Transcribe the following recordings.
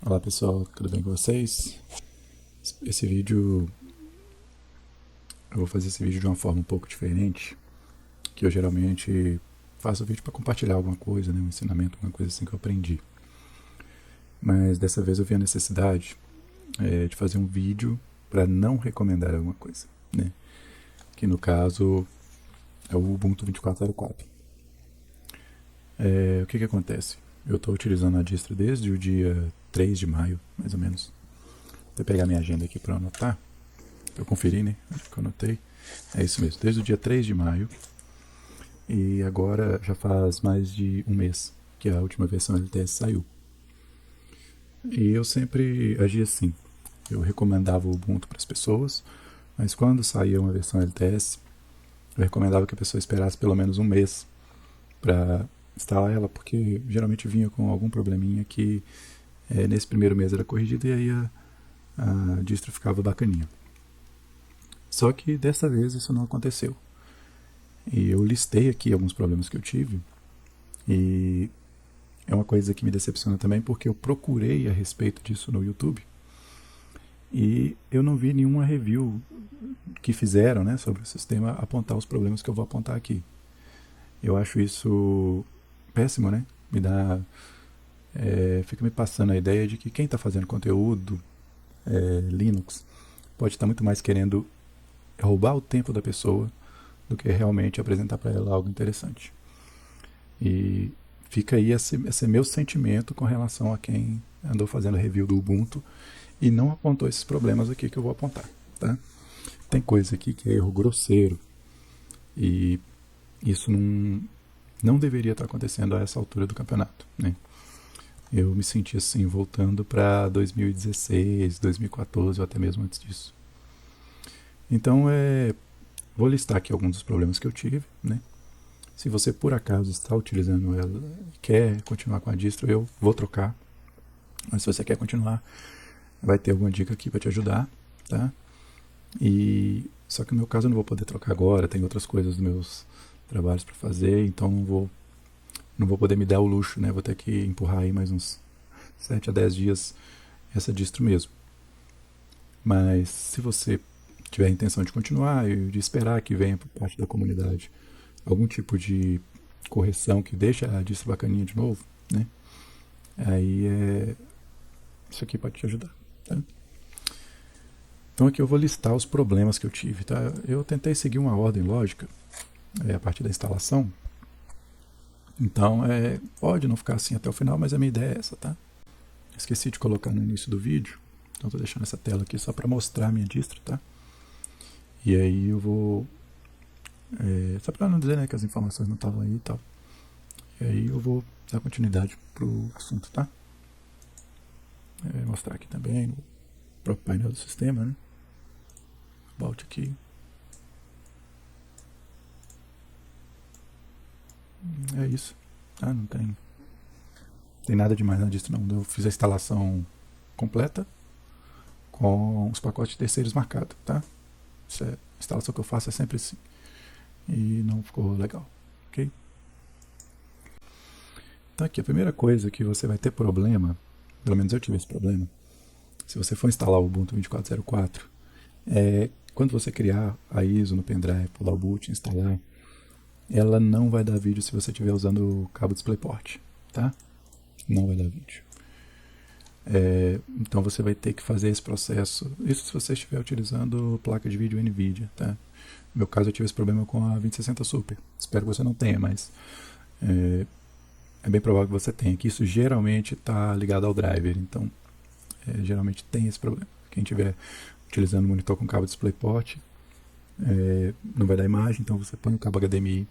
Olá pessoal, tudo bem com vocês? Esse vídeo, eu vou fazer esse vídeo de uma forma um pouco diferente, que eu geralmente faço vídeo para compartilhar alguma coisa, né, um ensinamento, alguma coisa assim que eu aprendi. Mas dessa vez eu vi a necessidade de fazer um vídeo para não recomendar alguma coisa, né? Que no caso é o Ubuntu 24.04. O que acontece? Eu estou utilizando a distro desde o dia 3 de maio, mais ou menos. Vou pegar minha agenda aqui para anotar. Eu conferi, né? Acho que eu anotei. É isso mesmo, desde o dia 3 de maio. E agora já faz mais de um mês que a última versão LTS saiu. E eu sempre agi assim. Eu recomendava o Ubuntu para as pessoas, mas quando saía uma versão LTS, eu recomendava que a pessoa esperasse pelo menos um mês para instalar ela, porque geralmente vinha com algum probleminha que nesse primeiro mês era corrigido e aí a distro ficava bacaninha. Só que dessa vez isso não aconteceu. E eu listei aqui alguns problemas que eu tive, e é uma coisa que me decepciona também, porque eu procurei a respeito disso no YouTube e eu não vi nenhuma review que fizeram, né, sobre o sistema apontar os problemas que eu vou apontar aqui. Eu acho isso péssimo, né? Fica me passando a ideia de que quem está fazendo conteúdo Linux pode estar muito mais querendo roubar o tempo da pessoa do que realmente apresentar para ela algo interessante. E fica aí esse meu sentimento com relação a quem andou fazendo review do Ubuntu e não apontou esses problemas aqui que eu vou apontar, tá? Tem coisa aqui que é erro grosseiro e isso não deveria estar acontecendo a essa altura do campeonato, né? Eu me senti assim voltando para 2016, 2014 ou até mesmo antes disso. Então vou listar aqui alguns dos problemas que eu tive, né? Se você por acaso está utilizando ela e quer continuar com a distro, eu vou trocar. Mas se você quer continuar, vai ter alguma dica aqui para te ajudar, tá? Só que no meu caso eu não vou poder trocar agora, tem outras coisas dos meus trabalhos para fazer, então não vou poder me dar o luxo, né? Vou ter que empurrar aí mais uns 7 a 10 dias essa distro mesmo. Mas se você tiver a intenção de continuar e de esperar que venha por parte da comunidade algum tipo de correção que deixa a distro bacaninha de novo, né? Aí isso aqui pode te ajudar, tá? Então aqui eu vou listar os problemas que eu tive, tá? Eu tentei seguir uma ordem lógica a partir da instalação, então pode não ficar assim até o final, mas a minha ideia é essa, tá? Esqueci de colocar no início do vídeo, então estou deixando essa tela aqui só para mostrar a minha distro, tá? E aí eu vou só para não dizer, né, que as informações não estavam aí e tal. E aí eu vou dar continuidade pro assunto, tá? Mostrar aqui também no próprio painel do sistema, né? Volte aqui. É isso, tá? Não tem nada demais na distro não. Eu fiz a instalação completa com os pacotes de terceiros marcados, tá? A instalação que eu faço é sempre assim. E não ficou legal, ok? Então aqui, a primeira coisa que você vai ter problema, pelo menos eu tive esse problema, se você for instalar o Ubuntu 24.04, quando você criar a ISO no pendrive, pular o boot, instalar, ela não vai dar vídeo se você estiver usando o cabo DisplayPort, tá? Não vai dar vídeo. Então você vai ter que fazer esse processo, isso se você estiver utilizando placa de vídeo NVIDIA, tá? No meu caso eu tive esse problema com a 2060 Super, espero que você não tenha, mas é bem provável que você tenha, que isso geralmente está ligado ao driver, então geralmente tem esse problema. Quem estiver utilizando o monitor com cabo DisplayPort, não vai dar imagem, então você põe o cabo HDMI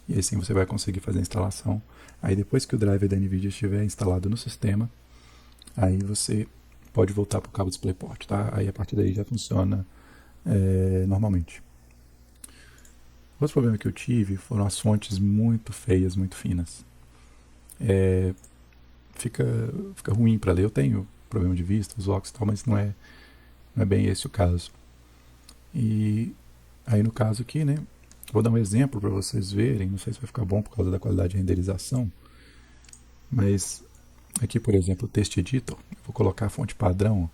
e assim você vai conseguir fazer a instalação. Aí depois que o driver da NVIDIA estiver instalado no sistema, aí você pode voltar para o cabo DisplayPort, tá? Aí a partir daí já funciona normalmente. Outro problema que eu tive foram as fontes muito feias, muito finas. Fica ruim para ler. Eu tenho problema de vista, os óculos e tal, mas não é bem esse o caso. E aí no caso aqui, né, vou dar um exemplo para vocês verem, não sei se vai ficar bom por causa da qualidade de renderização, mas aqui, por exemplo, o Text Editor, Vou colocar a fonte padrão.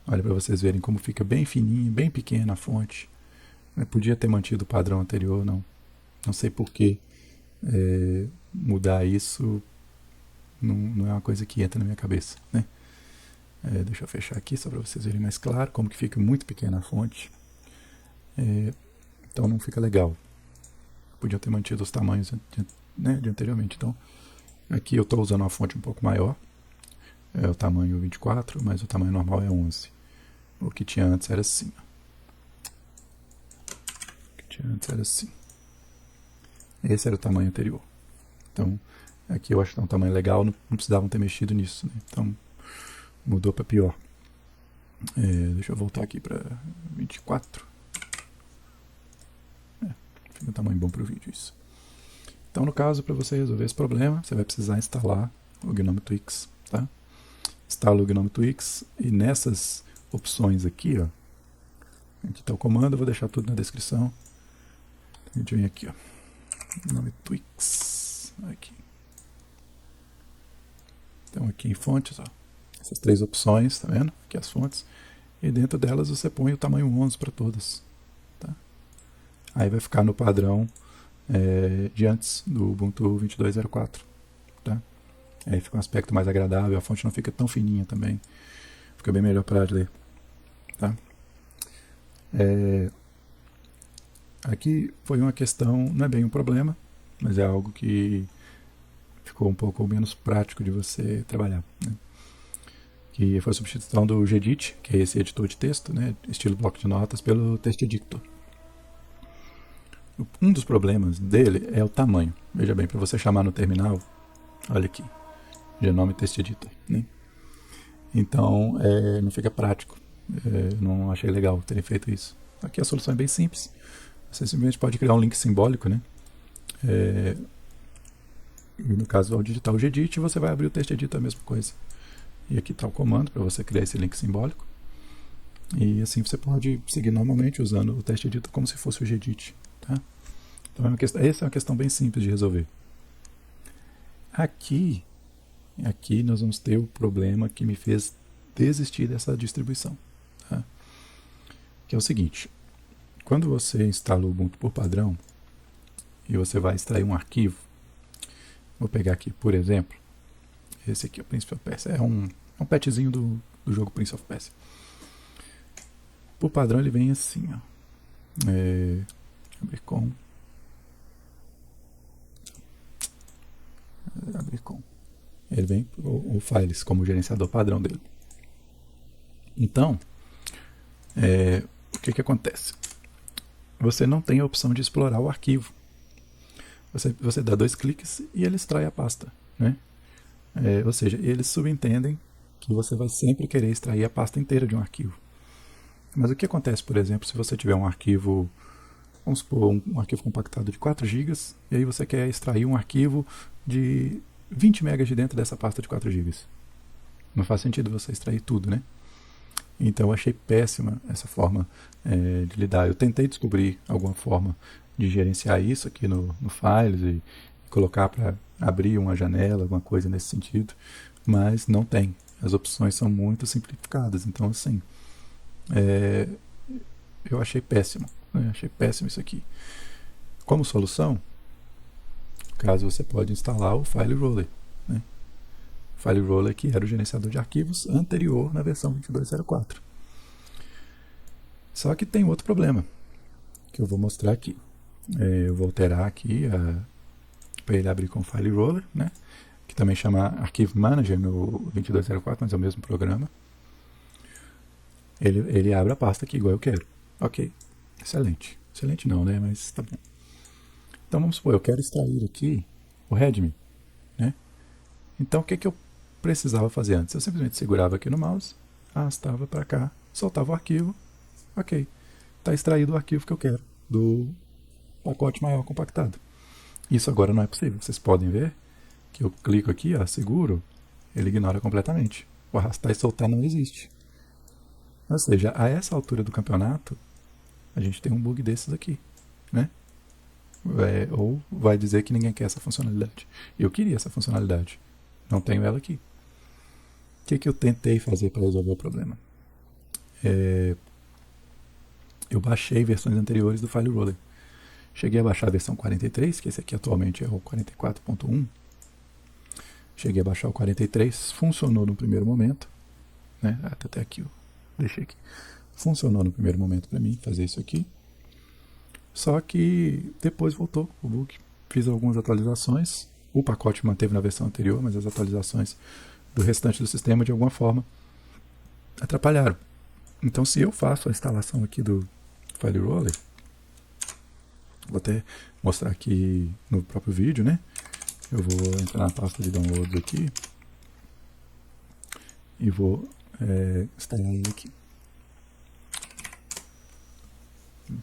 Olha para vocês verem como fica bem fininho, bem pequena a fonte. Eu podia ter mantido o padrão anterior, não. Não sei por que mudar isso não é uma coisa que entra na minha cabeça, né? Deixa eu fechar aqui só para vocês verem mais claro como que fica muito pequena a fonte. Então não fica legal. Podia ter mantido os tamanhos de anteriormente. Então aqui eu estou usando uma fonte um pouco maior. É o tamanho 24, mas o tamanho normal é 11. O que tinha antes era assim. Esse era o tamanho anterior. Então, aqui eu acho que é um tamanho legal, não precisavam ter mexido nisso, né? Então, mudou para pior. Deixa eu voltar aqui para 24. Fica um tamanho bom para o vídeo isso. Então, no caso, para você resolver esse problema, você vai precisar instalar o Gnome Twix, tá? Instala o Gnome Twix e nessas opções aqui, ó, aqui está o comando, eu vou deixar tudo na descrição. A gente vem aqui, ó, Gnome Twix, aqui. Então aqui em fontes, ó, essas 3 opções, tá vendo? Aqui as fontes. E dentro delas você põe o tamanho 11 para todas, tá? Aí vai ficar no padrão de antes do Ubuntu 22.04, tá? Aí fica um aspecto mais agradável, a fonte não fica tão fininha também. Fica bem melhor para ler, tá? Aqui foi uma questão, não é bem um problema, mas é algo que ficou um pouco menos prático de você trabalhar, né? Que foi a substituição do Gedit, que é esse editor de texto, né, estilo bloco de notas, pelo TextEditor. Um dos problemas dele é o tamanho. Veja bem, para você chamar no terminal, olha aqui, Gnome TextEditor, né? Então, não fica prático. Não achei legal terem feito isso. Aqui a solução é bem simples. Você simplesmente pode criar um link simbólico, né? E no caso, ao digitar o Gedit, você vai abrir o TextEditor, a mesma coisa. E aqui está o comando para você criar esse link simbólico. E assim você pode seguir normalmente usando o TextEditor como se fosse o Gedit, tá? Então essa é uma questão bem simples de resolver. Aqui nós vamos ter o problema que me fez desistir dessa distribuição, tá? Que é o seguinte: quando você instala o Ubuntu por padrão e você vai extrair um arquivo, vou pegar aqui, por exemplo, esse aqui, o Prince of Persia, é um petzinho do jogo Prince of Persia. Por padrão ele vem assim, ó. Abrir com. Ele vem o Files como gerenciador padrão dele. Então, o que acontece? Você não tem a opção de explorar o arquivo. Você dá 2 cliques e ele extrai a pasta, né? Ou seja, eles subentendem que você vai sempre querer extrair a pasta inteira de um arquivo. Mas o que acontece, por exemplo, se você tiver um arquivo, vamos supor, um arquivo compactado de 4 GB, e aí você quer extrair um arquivo de 20 MB de dentro dessa pasta de 4 GB. Não faz sentido você extrair tudo, né? Então eu achei péssima essa forma de lidar. Eu tentei descobrir alguma forma de gerenciar isso aqui no Files e colocar para abrir uma janela, alguma coisa nesse sentido, mas não tem. As opções são muito simplificadas, então assim, eu achei péssimo, né? Achei péssimo isso aqui. Como solução, caso você pode instalar o File Roller, né? File Roller que era o gerenciador de arquivos anterior na versão 22.04. Só que tem outro problema, que eu vou mostrar aqui. Eu vou alterar aqui para ele abrir com File Roller, né? Que também chama Archive Manager no 22.04, mas é o mesmo programa. Ele abre a pasta aqui igual eu quero. Ok, excelente. Excelente não, né? Mas tá bom. Então vamos supor, eu quero extrair aqui o readme, né? Então o que eu precisava fazer antes? Eu simplesmente segurava aqui no mouse, arrastava para cá, soltava o arquivo. Ok, está extraído o arquivo que eu quero do pacote maior compactado. Isso agora não é possível. Vocês podem ver que eu clico aqui, ó, seguro, ele ignora completamente. O arrastar e soltar não existe. Ou seja, a essa altura do campeonato, a gente tem um bug desses aqui, né? Ou vai dizer que ninguém quer essa funcionalidade. Eu queria essa funcionalidade. Não tenho ela aqui. que eu tentei fazer para resolver o problema? Eu baixei versões anteriores do File Roller. Cheguei a baixar a versão 43, que esse aqui atualmente é o 44.1. Cheguei a baixar o 43, funcionou no primeiro momento, né? Até aqui, eu deixei aqui. Funcionou no primeiro momento para mim fazer isso aqui. Só que depois voltou o bug. Fiz algumas atualizações. O pacote manteve na versão anterior, mas as atualizações do restante do sistema, de alguma forma, atrapalharam. Então, se eu faço a instalação aqui do File Roller, vou até mostrar aqui no próprio vídeo, né? Eu vou entrar na pasta de downloads aqui e vou instalar ele aqui.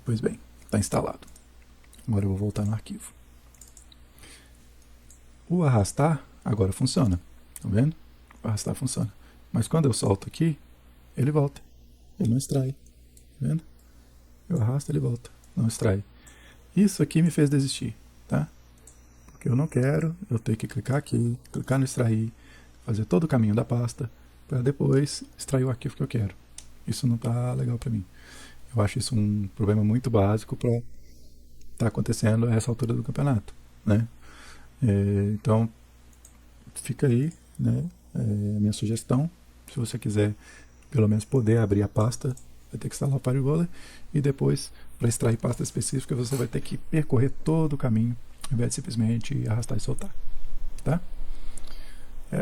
Pois bem, está instalado. Agora eu vou voltar no arquivo. O arrastar agora funciona, tá vendo? O arrastar funciona. Mas quando eu solto aqui, ele volta. Ele não extrai, tá vendo? Eu arrasto, ele volta, não extrai. Isso aqui me fez desistir, tá? Porque eu não quero eu ter que clicar aqui, clicar no extrair, fazer todo o caminho da pasta, para depois extrair o arquivo que eu quero. Isso não tá legal para mim. Eu acho isso um problema muito básico para estar acontecendo a essa altura do campeonato, né? Então, fica aí, né, a minha sugestão. Se você quiser pelo menos poder abrir a pasta, vai ter que instalar o File Roller e depois, para extrair pasta específica, você vai ter que percorrer todo o caminho, ao invés de simplesmente arrastar e soltar, tá?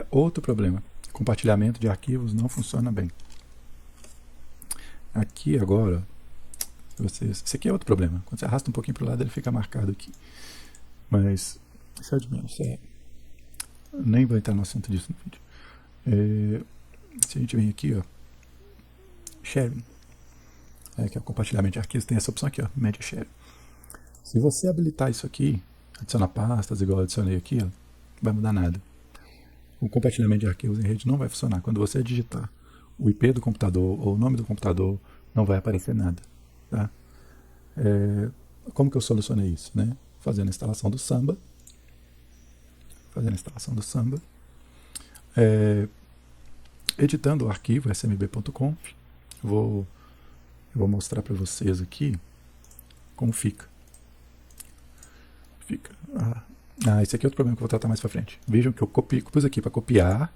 Outro problema, compartilhamento de arquivos não funciona bem. Aqui agora, esse aqui é outro problema. Quando você arrasta um pouquinho para o lado, ele fica marcado aqui. Mas isso é de menos. Nem vou entrar no assunto disso no vídeo. Se a gente vem aqui, ó, sharing, que é o compartilhamento de arquivos, tem essa opção aqui, ó, Media Sharing. Se você habilitar isso aqui, adicionar pastas igual eu adicionei aqui, ó, não vai mudar nada. O compartilhamento de arquivos em rede não vai funcionar. Quando você digitar o IP do computador ou o nome do computador, não vai aparecer nada, tá? Como que eu solucionei isso, né? Fazendo a instalação do Samba. Editando o arquivo smb.conf. Eu vou mostrar para vocês aqui como fica. Esse aqui é outro problema que eu vou tratar mais para frente. Vejam que eu pus aqui para copiar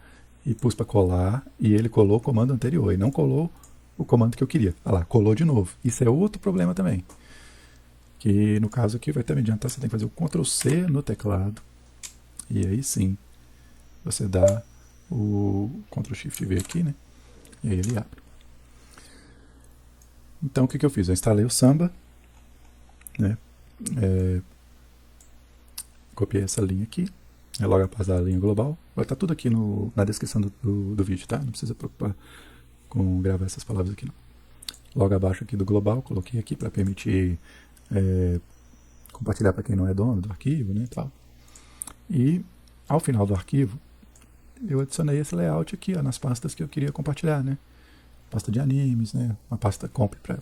e pus para colar, e ele colou o comando anterior e não colou o comando que eu queria. Olha lá, colou de novo. Isso é outro problema também. Que no caso aqui vai até me adiantar, você tem que fazer o Ctrl+C no teclado. E aí sim, você dá o Ctrl+Shift+V aqui, né? E aí ele abre. Então o que eu fiz? Eu instalei o Samba, né? Copiei essa linha aqui, logo após da linha global. Vai estar tudo aqui na descrição do vídeo, tá? Não precisa preocupar com gravar essas palavras aqui não. Logo abaixo aqui do global, coloquei aqui para permitir compartilhar para quem não é dono do arquivo, né, tal. E ao final do arquivo, eu adicionei esse layout aqui, ó, nas pastas que eu queria compartilhar, né? Pasta de animes, né? Uma pasta comp para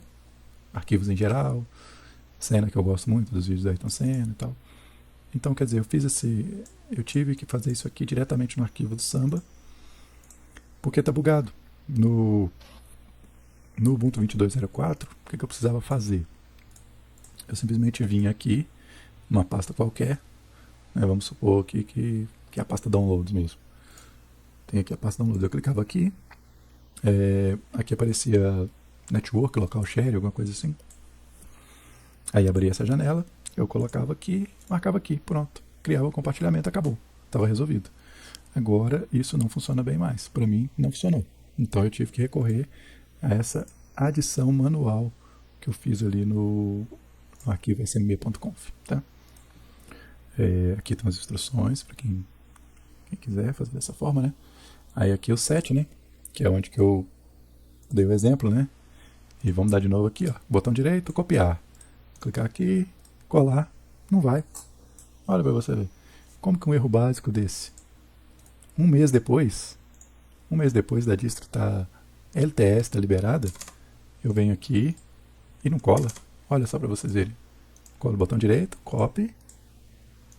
arquivos em geral, cena que eu gosto muito dos vídeos da Ayrton Senna e tal. Então, quer dizer, eu tive que fazer isso aqui diretamente no arquivo do Samba, porque está bugado. No Ubuntu 22.04, o que eu precisava fazer? Eu simplesmente vim aqui, numa pasta qualquer, né, vamos supor aqui que é a pasta Downloads mesmo. Tem aqui a pasta Downloads. Eu clicava aqui, aqui aparecia Network, Local Share, alguma coisa assim. Aí abria essa janela, eu colocava aqui, marcava aqui, pronto. Criava o compartilhamento, acabou. Estava resolvido. Agora, isso não funciona bem mais. Para mim, não funcionou. Então, eu tive que recorrer a essa adição manual que eu fiz ali no arquivo smb.conf, tá? Aqui estão as instruções para quem quiser fazer dessa forma, né? Aí aqui o set, né? Que é onde que eu dei o exemplo, né? E vamos dar de novo aqui, ó. Botão direito, copiar. Clicar aqui, colar. Não vai. Olha para você ver. Como que um erro básico desse? Um mês depois da distro tá LTS, está liberada, eu venho aqui e não cola. Olha só para vocês verem. Cola o botão direito, copy.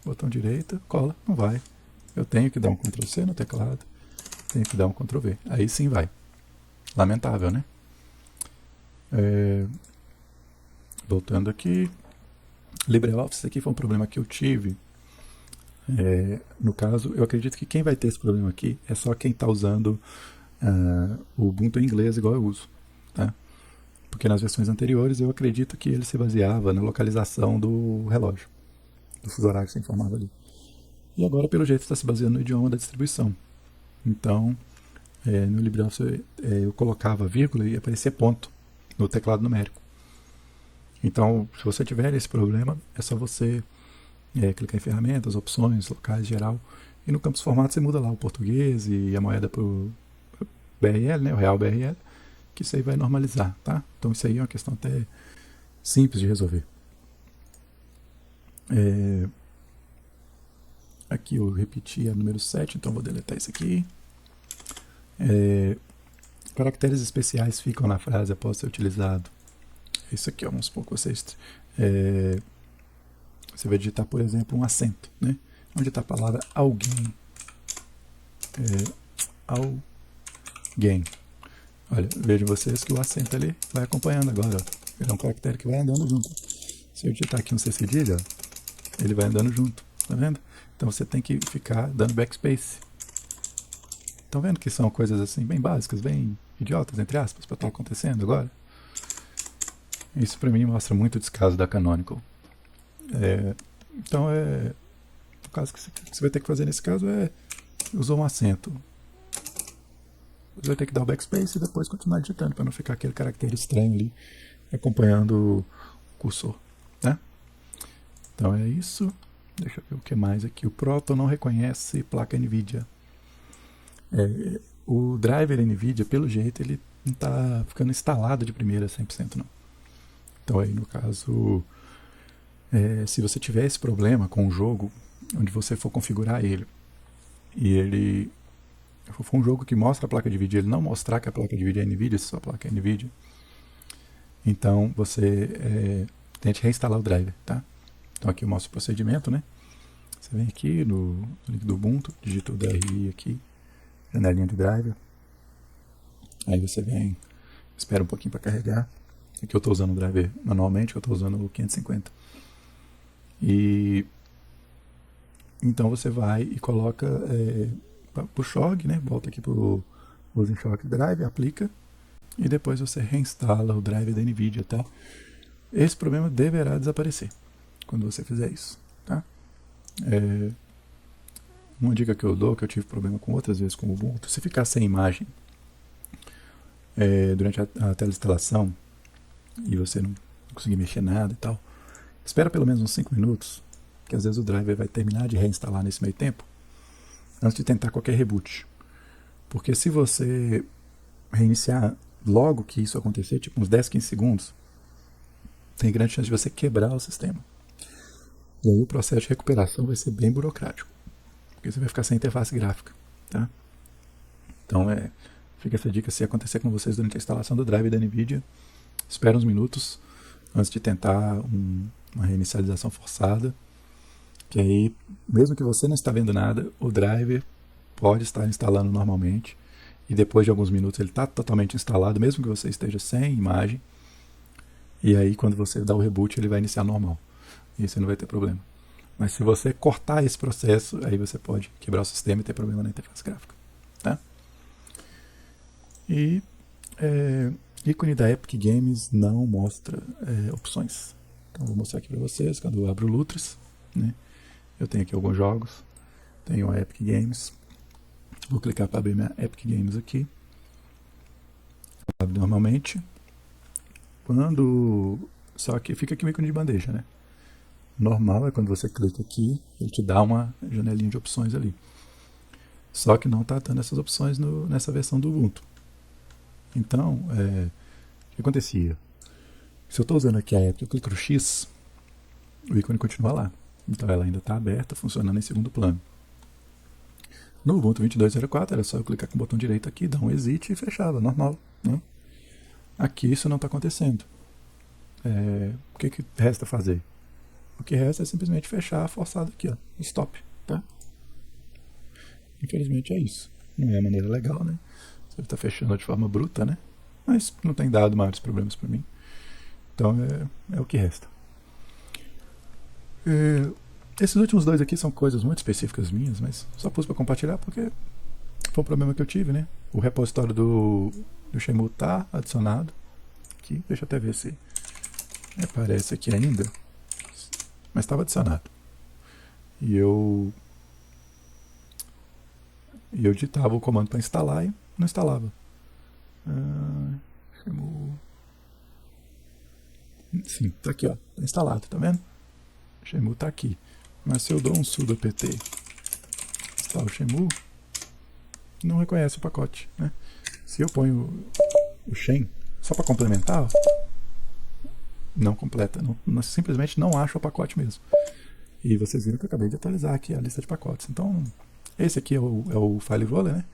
Botão direito, cola. Não vai. Eu tenho que dar um Ctrl+C no teclado. tem que dar um Ctrl V. Aí sim vai. Lamentável, né? Voltando aqui. LibreOffice aqui foi um problema que eu tive. No caso, eu acredito que quem vai ter esse problema aqui é só quem está usando o Ubuntu em inglês igual eu uso. Tá? Porque nas versões anteriores eu acredito que ele se baseava na localização do relógio, do fuso horário que você informava ali. E agora, pelo jeito, está se baseando no idioma da distribuição. Então, no LibreOffice eu colocava vírgula e aparecia ponto no teclado numérico. Então, se você tiver esse problema, é só você clicar em ferramentas, opções, locais, geral, e no campo de formato você muda lá o português e a moeda para o BRL, né, o real BRL, que isso aí vai normalizar, tá? Então isso aí é uma questão até simples de resolver. Aqui eu repeti a número 7, então vou deletar isso aqui. Caracteres especiais ficam na frase após ser utilizado. Isso aqui, ó, vamos supor que você vai digitar, por exemplo, um acento, né? Onde está a palavra alguém. Alguém. Olha, vejam vocês que o acento ali vai acompanhando agora. Ó. Ele é um caractere que vai andando junto. Se eu digitar aqui um C cedilha, ele vai andando junto. Tá vendo? Então você tem que ficar dando backspace. Estão vendo que são coisas assim bem básicas, bem idiotas, entre aspas, para estar acontecendo agora? Isso para mim mostra muito o descaso da Canonical. Então o caso que você vai ter que fazer nesse caso usar um acento. Você vai ter que dar o backspace e depois continuar digitando para não ficar aquele caractere estranho ali acompanhando o cursor, né? Então é isso. Deixa eu ver o que mais aqui. O Proton não reconhece placa NVIDIA. O driver NVIDIA, pelo jeito, ele não está ficando instalado de primeira 100% não. Então aí no caso, se você tiver esse problema com o jogo, onde você for configurar ele, e ele for um jogo que mostra a placa de vídeo, ele não mostrar que a placa de vídeo é NVIDIA, se sua placa é NVIDIA, então você tente reinstalar o driver, tá? Então aqui eu mostro o procedimento, né? Você vem aqui no link do Ubuntu, digita o DRI aqui, janelinha de driver, aí você vem, espera um pouquinho para carregar. Aqui eu estou usando o driver manualmente, eu estou usando o 550. E então você vai e coloca para o Shog, né? Volta aqui para o Using Shock Drive, aplica e depois você reinstala o driver da NVIDIA, tá? Esse problema deverá desaparecer quando você fizer isso, tá? Uma dica que eu dou, que eu tive problema com outras vezes com o Ubuntu, se ficar sem imagem durante a teleinstalação e você não conseguir mexer nada e tal, espera pelo menos uns 5 minutos, que às vezes o driver vai terminar de reinstalar nesse meio tempo, antes de tentar qualquer reboot. Porque se você reiniciar logo que isso acontecer, tipo uns 10, 15 segundos, tem grande chance de você quebrar o sistema. E aí o processo de recuperação vai ser bem burocrático, porque você vai ficar sem interface gráfica, tá? Então fica essa dica, se acontecer com vocês durante a instalação do driver da NVIDIA, espera uns minutos antes de tentar uma reinicialização forçada, que aí, mesmo que você não está vendo nada, o driver pode estar instalando normalmente, e depois de alguns minutos ele está totalmente instalado, mesmo que você esteja sem imagem, e aí quando você dá o reboot ele vai iniciar normal, e você não vai ter problema. Mas se você cortar esse processo, aí você pode quebrar o sistema e ter problema na interface gráfica, tá? E ícone da Epic Games não mostra opções. Então vou mostrar aqui para vocês, quando eu abro o Lutris, né? Eu tenho aqui alguns jogos, tenho a Epic Games, vou clicar para abrir minha Epic Games aqui, abre normalmente, só que fica aqui o ícone de bandeja, né? Normal é quando você clica aqui, ele te dá uma janelinha de opções ali, só que não está dando essas opções nessa versão do Ubuntu. Então, o que acontecia? Se eu estou usando aqui a Epic, eu clico no X, o ícone continua lá. Então ela ainda está aberta, funcionando em segundo plano. No Ubuntu 22.04 era só eu clicar com o botão direito aqui, dar um exit e fechava, normal, né? Aqui isso não está acontecendo. O que resta fazer? O que resta é simplesmente fechar forçado aqui, ó, stop, tá? Infelizmente é isso. não é a maneira legal, né? Você está fechando de forma bruta, né? Mas não tem dado maiores problemas para mim. Então é o que resta. É, esses últimos dois aqui são coisas muito específicas minhas, mas só pus para compartilhar porque foi um problema que eu tive, né? O repositório do Shenmue tá adicionado aqui. Deixa eu até ver se aparece aqui ainda. Mas estava adicionado. E eu digitava o comando para instalar e não instalava. Shenmue. Sim, tá aqui, ó. Tá instalado, tá vendo? O Shenmue tá aqui. Mas se eu dou um sudo apt install Shenmue, não reconhece o pacote, né? Se eu ponho o Shen só para complementar, ó, não completa, simplesmente não acha o pacote mesmo. E vocês viram que eu acabei de atualizar aqui a lista de pacotes. Então, esse aqui é o File Roller, né?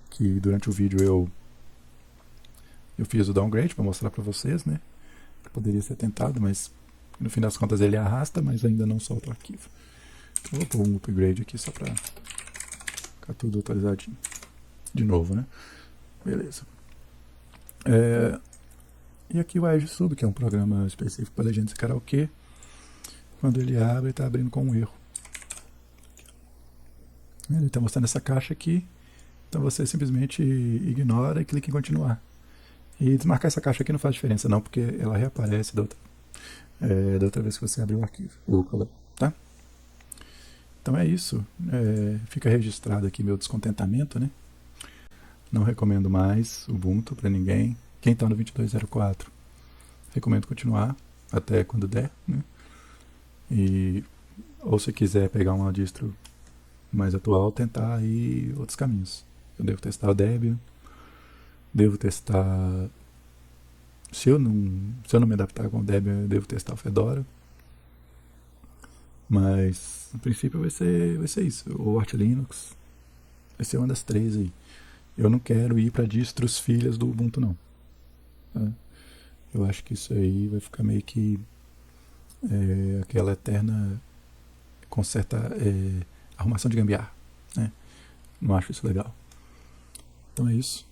Que durante o vídeo eu fiz o downgrade para mostrar para vocês, né? Que poderia ser tentado, mas no fim das contas ele arrasta, mas ainda não solta o arquivo. Então, vou pôr um upgrade aqui só para ficar tudo atualizadinho. De novo, né? Beleza. E aqui o Edge Sub, que é um programa específico para Legendas e Karaokê. Quando ele abre, ele está abrindo com um erro. Ele está mostrando essa caixa aqui. Então você simplesmente ignora e clica em continuar. E desmarcar essa caixa aqui não faz diferença não, porque ela reaparece da outra vez que você abriu o arquivo. Tá? Então é isso. Fica registrado aqui meu descontentamento, né? Não recomendo mais Ubuntu para ninguém. Quem está no 22.04, recomendo continuar até quando der, né? Ou se quiser pegar uma distro mais atual, tentar aí outros caminhos. Eu devo testar o Debian, devo testar... Se eu não me adaptar com o Debian, eu devo testar o Fedora. Mas, no princípio, vai ser isso. O Arch Linux vai ser uma das três aí. Eu não quero ir para distros filhas do Ubuntu, não. Tá? Eu acho que isso aí vai ficar meio que aquela eterna com certa arrumação de gambiarra, né? Não acho isso legal. Então é isso.